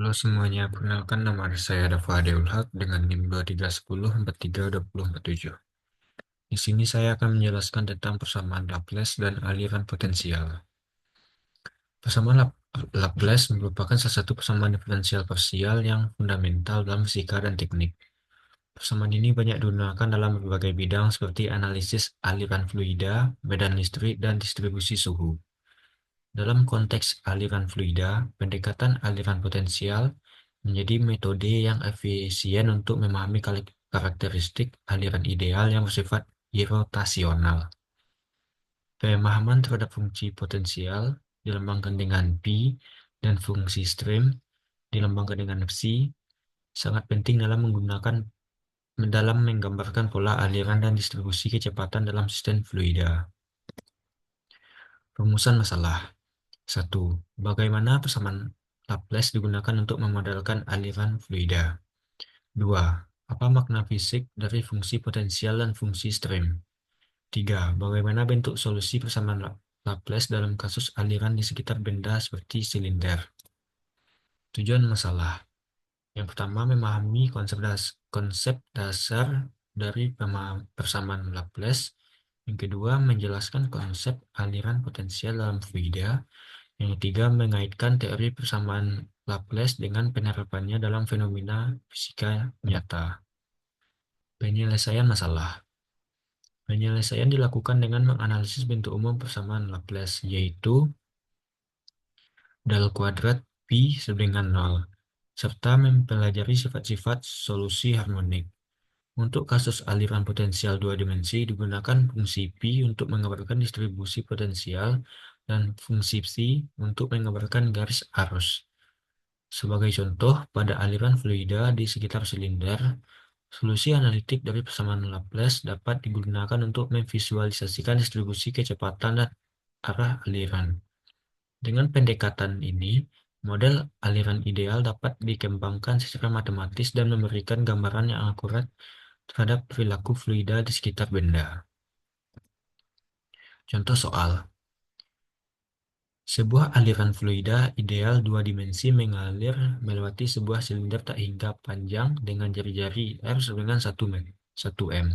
Halo semuanya, perkenalkan nama saya Dava Deulhak dengan NIM 2310432047. Di sini saya akan menjelaskan tentang persamaan Laplace dan aliran potensial. Persamaan Laplace merupakan salah satu persamaan diferensial parsial yang fundamental dalam fisika dan teknik. Persamaan ini banyak digunakan dalam berbagai bidang seperti analisis aliran fluida, medan listrik, dan distribusi suhu. Dalam konteks aliran fluida, pendekatan aliran potensial menjadi metode yang efisien untuk memahami karakteristik aliran ideal yang bersifat irotasional. Pemahaman terhadap fungsi potensial dilambangkan dengan P dan fungsi stream dilambangkan dengan psi sangat penting dalam menggambarkan pola aliran dan distribusi kecepatan dalam sistem fluida. Rumusan masalah. 1. Bagaimana persamaan Laplace digunakan untuk memodelkan aliran fluida? 2. Apa makna fisik dari fungsi potensial dan fungsi stream? 3. Bagaimana bentuk solusi persamaan Laplace dalam kasus aliran di sekitar benda seperti silinder? Tujuan masalah. Yang pertama, memahami konsep dasar dari persamaan Laplace. Yang kedua, menjelaskan konsep aliran potensial dalam fluida. Yang ketiga, mengaitkan teori persamaan Laplace dengan penerapannya dalam fenomena fisika nyata. Penyelesaian masalah. Penyelesaian dilakukan dengan menganalisis bentuk umum persamaan Laplace, yaitu del kuadrat P sama dengan 0, serta mempelajari sifat-sifat solusi harmonik. Untuk kasus aliran potensial dua dimensi, digunakan fungsi P untuk menggambarkan distribusi potensial dan fungsi psi untuk menggambarkan garis arus. Sebagai contoh, pada aliran fluida di sekitar silinder, solusi analitik dari persamaan Laplace dapat digunakan untuk memvisualisasikan distribusi kecepatan dan arah aliran. Dengan pendekatan ini, model aliran ideal dapat dikembangkan secara matematis dan memberikan gambaran yang akurat terhadap perilaku fluida di sekitar benda. Contoh soal. Sebuah aliran fluida ideal dua dimensi mengalir melewati sebuah silinder tak hingga panjang dengan jari-jari R sama dengan 1 m.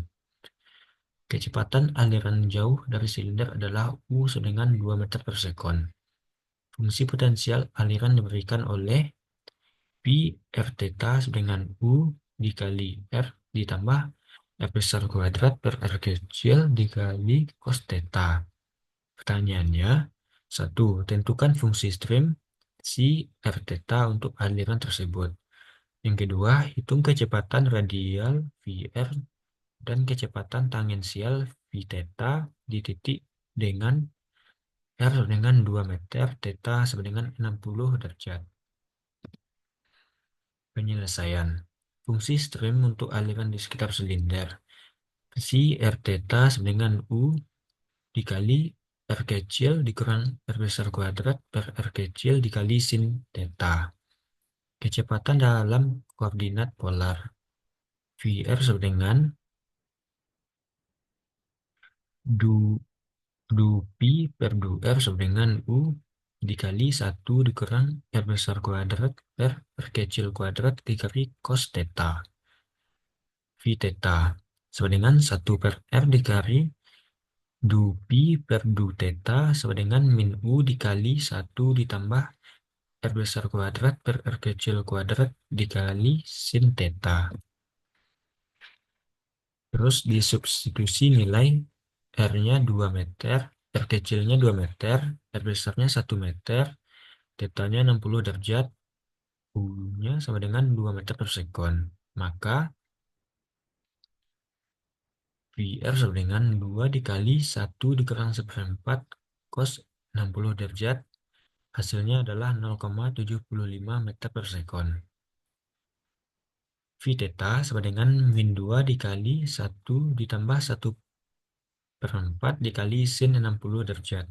Kecepatan aliran jauh dari silinder adalah U sama dengan 2 meter per sekon. Fungsi potensial aliran diberikan oleh Pi R theta sama dengan U dikali R ditambah R besar kuadrat per R kecil dikali cos theta. Pertanyaannya, 1. Tentukan fungsi stream si R theta untuk aliran tersebut. Yang kedua, hitung kecepatan radial VR dan kecepatan tangensial V theta di titik dengan R dengan 2 meter, theta sama dengan 60 derajat. Penyelesaian. Fungsi stream untuk aliran di sekitar silinder. Si R theta sama dengan U dikali R kecil dikurang R besar kuadrat per R kecil dikali sin theta. Kecepatan dalam koordinat polar. VR sama dengan du pi per du R sama dengan U dikali 1 dikurang R besar kuadrat per R kecil kuadrat dikali cos theta. V theta sama dengan 1 per R dikali du pi per du theta sama dengan min U dikali 1 ditambah R besar kuadrat per R kecil kuadrat dikali sin theta. Terus disubstitusi nilai R-nya 2 meter, R kecilnya 2 meter, R besarnya 1 meter, theta-nya 60 derajat, U-nya sama dengan 2 meter per sekon. Maka VR sama dengan 2 dikali 1 dikurang 1/4 cos 60 derajat. Hasilnya adalah 0,75 meter per sekon. V theta sama dengan min 2 dikali 1 ditambah 1/4 dikali sin 60 derajat.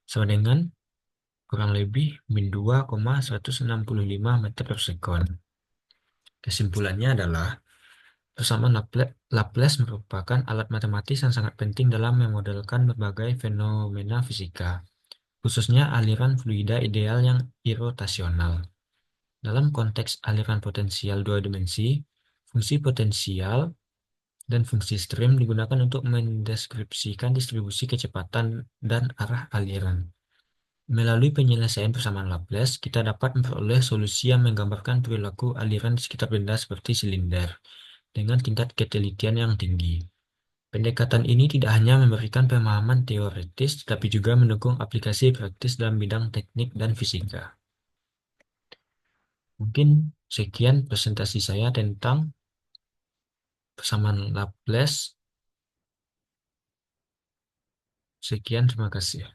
Sama dengan kurang lebih min 2,165 meter per sekon. Kesimpulannya adalah persamaan Laplace merupakan alat matematis yang sangat penting dalam memodelkan berbagai fenomena fisika, khususnya aliran fluida ideal yang irotasional. Dalam konteks aliran potensial dua dimensi, fungsi potensial dan fungsi stream digunakan untuk mendeskripsikan distribusi kecepatan dan arah aliran. Melalui penyelesaian persamaan Laplace, kita dapat memperoleh solusi yang menggambarkan perilaku aliran di sekitar benda seperti silinder dengan tingkat ketelitian yang tinggi. Pendekatan ini tidak hanya memberikan pemahaman teoritis, tetapi juga mendukung aplikasi praktis dalam bidang teknik dan fisika. Mungkin sekian presentasi saya tentang persamaan Laplace. Sekian, terima kasih.